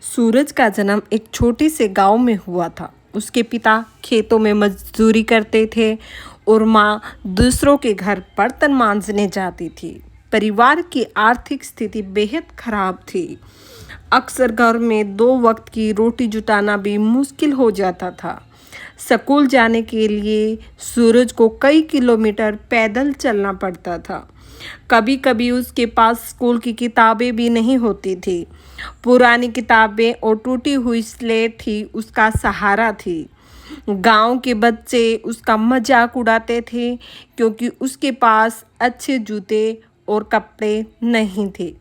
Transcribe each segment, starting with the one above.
सूरज का जन्म एक छोटे से गांव में हुआ था। उसके पिता खेतों में मजदूरी करते थे और माँ दूसरों के घर बर्तन मांजने जाती थी। परिवार की आर्थिक स्थिति बेहद खराब थी। अक्सर घर में दो वक्त की रोटी जुटाना भी मुश्किल हो जाता था। स्कूल जाने के लिए सूरज को कई किलोमीटर पैदल चलना पड़ता था। कभी कभी उसके पास स्कूल की किताबें भी नहीं होती थी। पुरानी किताबें और टूटी हुई स्लेट ही उसका सहारा थी। गांव के बच्चे उसका मजाक उड़ाते थे क्योंकि उसके पास अच्छे जूते और कपड़े नहीं थे।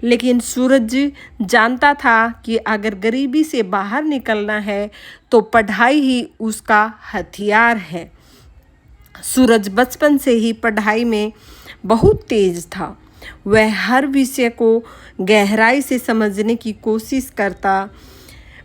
लेकिन सूरज जानता था कि अगर गरीबी से बाहर निकलना है तो पढ़ाई ही उसका हथियार है। सूरज बचपन से ही पढ़ाई में बहुत तेज था। वह हर विषय को गहराई से समझने की कोशिश करता।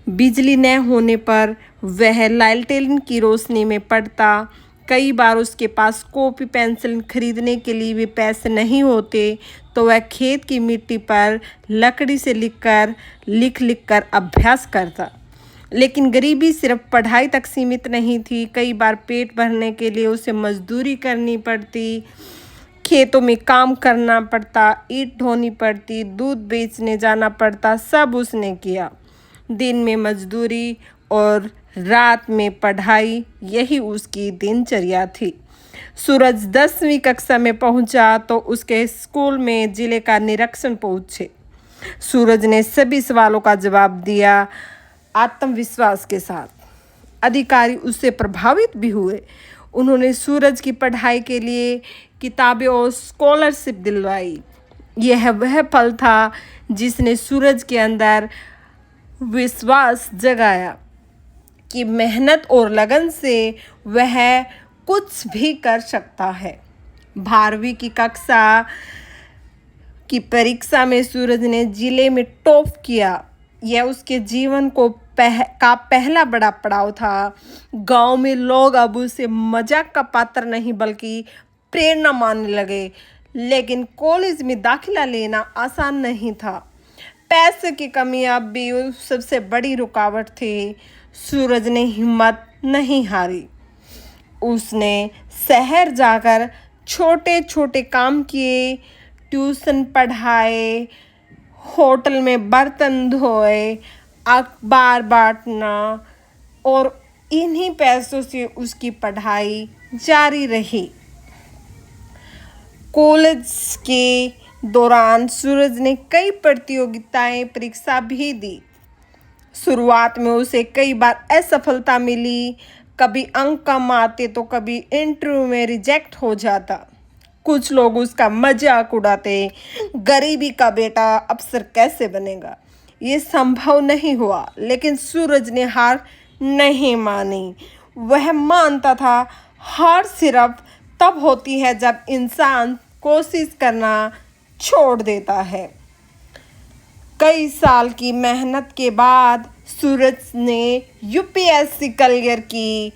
बिजली न होने पर वह लालटेन की रोशनी में पढ़ता। कई बार उसके पास कॉपी पेंसिल खरीदने के लिए भी पैसे नहीं होते तो वह खेत की मिट्टी पर लकड़ी से लिख कर अभ्यास करता। लेकिन गरीबी सिर्फ पढ़ाई तक सीमित नहीं थी। कई बार पेट भरने के लिए उसे मजदूरी करनी पड़ती, खेतों में काम करना पड़ता, ईंट ढोनी पड़ती, दूध बेचने जाना पड़ता। सब उसने किया। दिन में मजदूरी और रात में पढ़ाई, यही उसकी दिनचर्या थी। सूरज 10वीं कक्षा में पहुंचा तो उसके स्कूल में जिले का निरीक्षण पहुंचे। सूरज ने सभी सवालों का जवाब दिया आत्मविश्वास के साथ। अधिकारी उससे प्रभावित भी हुए। उन्होंने सूरज की पढ़ाई के लिए किताबें और स्कॉलरशिप दिलवाई। यह वह पल था जिसने सूरज के अंदर विश्वास जगाया कि मेहनत और लगन से वह कुछ भी कर सकता है। 12वीं की कक्षा की परीक्षा में सूरज ने जिले में टॉप किया। यह उसके जीवन को का पहला बड़ा पड़ाव था। गांव में लोग अब उसे मजाक का पात्र नहीं बल्कि प्रेरणा मानने लगे। लेकिन कॉलेज में दाखिला लेना आसान नहीं था। पैसे की कमी अब भी सबसे बड़ी रुकावट थी। सूरज ने हिम्मत नहीं हारी। उसने शहर जाकर छोटे छोटे काम किए, ट्यूशन पढ़ाए, होटल में बर्तन धोए, अखबार बांटना, और इन्हीं पैसों से उसकी पढ़ाई जारी रही। कॉलेज के दौरान सूरज ने कई प्रतियोगिताएं परीक्षा भी दी। शुरुआत में उसे कई बार असफलता मिली। कभी अंक कम आते तो कभी इंटरव्यू में रिजेक्ट हो जाता। कुछ लोग उसका मजाक उड़ाते, गरीबी का बेटा अफसर कैसे बनेगा, ये संभव नहीं हुआ। लेकिन सूरज ने हार नहीं मानी। वह मानता था हार सिर्फ तब होती है जब इंसान कोशिश करना छोड़ देता है। कई साल की मेहनत के बाद सूरज ने यूपीएससी क्लियर की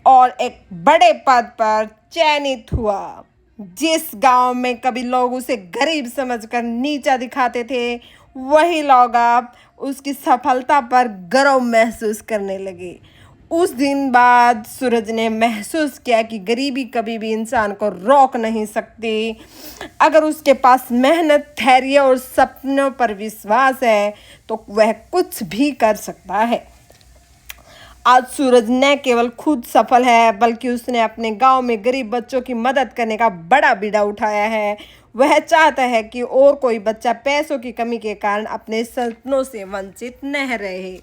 और एक बड़े पद पर चयनित हुआ। जिस गांव में कभी लोग उसे गरीब समझकर नीचा दिखाते थे, वही लोग अब उसकी सफलता पर गर्व महसूस करने लगे। उस दिन बाद सूरज ने महसूस किया कि गरीबी कभी भी इंसान को रोक नहीं सकती। अगर उसके पास मेहनत, धैर्य और सपनों पर विश्वास है तो वह कुछ भी कर सकता है। आज सूरज न केवल खुद सफल है बल्कि उसने अपने गांव में गरीब बच्चों की मदद करने का बड़ा बीड़ा उठाया है। वह चाहता है कि और कोई बच्चा पैसों की कमी के कारण अपने सपनों से वंचित न रहे।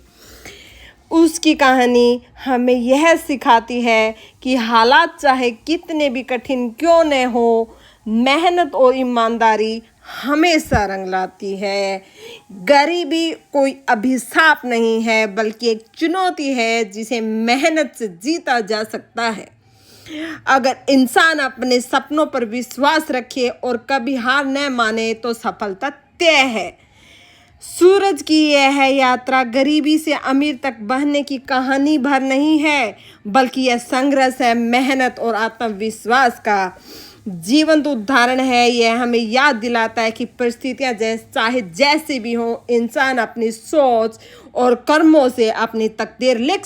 उसकी कहानी हमें यह सिखाती है कि हालात चाहे कितने भी कठिन क्यों न हो, मेहनत और ईमानदारी हमेशा रंग लाती है। गरीबी कोई अभिशाप नहीं है बल्कि एक चुनौती है जिसे मेहनत से जीता जा सकता है। अगर इंसान अपने सपनों पर विश्वास रखे और कभी हार न माने तो सफलता तय है। सूरज की यह यात्रा गरीबी से अमीर तक बढ़ने की कहानी भर नहीं है बल्कि यह संघर्ष है मेहनत और आत्मविश्वास का। जीवंत उदाहरण है। यह हमें याद दिलाता है कि परिस्थितियां चाहे जैसी भी हों, इंसान अपनी सोच और कर्मों से अपनी तकदीर लिख